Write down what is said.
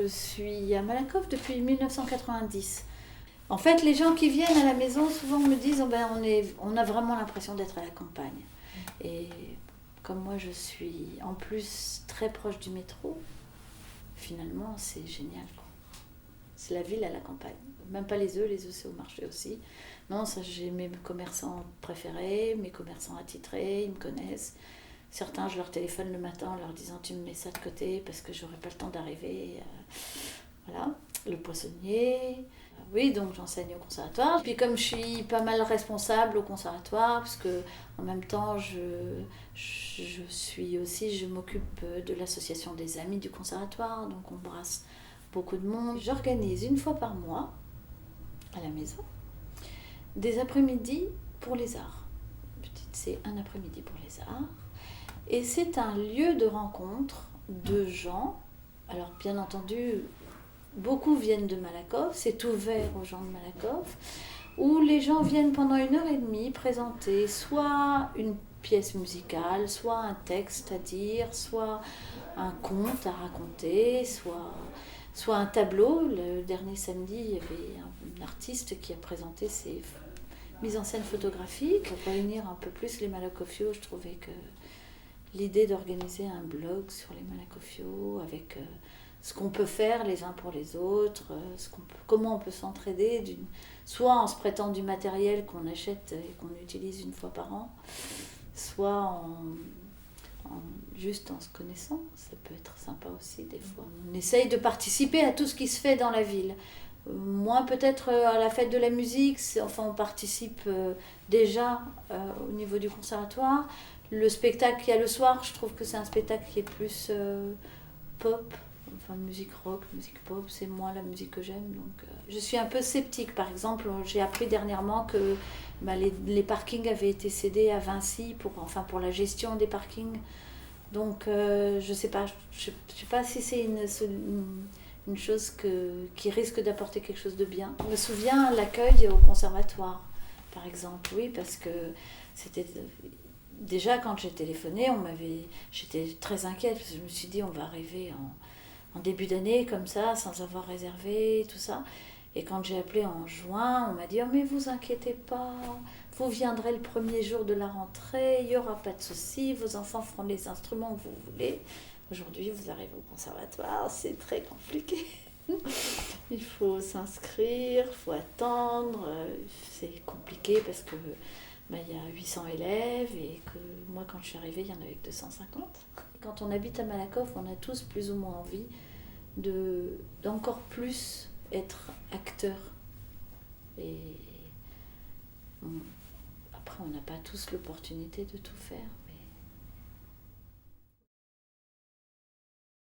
Je suis à Malakoff depuis 1990. En fait, les gens qui viennent à la maison souvent me disent on a vraiment l'impression d'être à la campagne. Et comme moi je suis en plus très proche du métro, finalement c'est génial, quoi. C'est la ville à la campagne. Même pas les œufs c'est au marché aussi. Non, ça, j'ai mes commerçants préférés, mes commerçants attitrés, ils me connaissent. Certains, je leur téléphone le matin en leur disant tu me mets ça de côté parce que j'aurai pas le temps d'arriver. Voilà, le poissonnier. Oui, donc j'enseigne au conservatoire. Puis comme je suis pas mal responsable au conservatoire, parce que en même temps je m'occupe de l'association des amis du conservatoire, donc on brasse beaucoup de monde. J'organise une fois par mois à la maison des après-midi pour les arts. C'est un après-midi pour les arts. Et c'est un lieu de rencontre de gens. Alors bien entendu, beaucoup viennent de Malakoff, c'est ouvert aux gens de Malakoff, où les gens viennent pendant 1h30 présenter soit une pièce musicale, soit un texte à dire, soit un conte à raconter, soit un tableau. Le dernier samedi, il y avait un artiste qui a présenté ses mises en scène photographiques. Pour réunir un peu plus les Malakoffiaux, je trouvais que l'idée d'organiser un blog sur les Malakoffiaux avec ce qu'on peut faire les uns pour les autres, comment on peut s'entraider, soit en se prêtant du matériel qu'on achète et qu'on utilise une fois par an, soit juste en se connaissant. Ça peut être sympa aussi des fois. On essaye de participer à tout ce qui se fait dans la ville. Moins peut-être à la fête de la musique, on participe déjà au niveau du conservatoire. Le spectacle qu'il y a le soir, je trouve que c'est un spectacle qui est plus pop, enfin musique rock, musique pop, c'est moins la musique que j'aime. Donc, je suis un peu sceptique. Par exemple, j'ai appris dernièrement que les parkings avaient été cédés à Vinci pour la gestion des parkings. Donc je sais pas si c'est une chose qui risque d'apporter quelque chose de bien. Je me souviens l'accueil au conservatoire, par exemple, oui, parce que c'était... Déjà, quand j'ai téléphoné, j'étais très inquiète, parce que je me suis dit, on va arriver en début d'année, comme ça, sans avoir réservé, tout ça. Et quand j'ai appelé en juin, on m'a dit, oh, mais vous inquiétez pas, vous viendrez le premier jour de la rentrée, il n'y aura pas de souci, vos enfants feront les instruments que vous voulez. Aujourd'hui, vous arrivez au conservatoire, c'est très compliqué. Il faut s'inscrire, il faut attendre, c'est compliqué parce que il y a 800 élèves et que moi quand je suis arrivée il y en avait que 250. Quand on habite à Malakoff, on a tous plus ou moins envie d'encore plus être acteur. Et après on n'a pas tous l'opportunité de tout faire.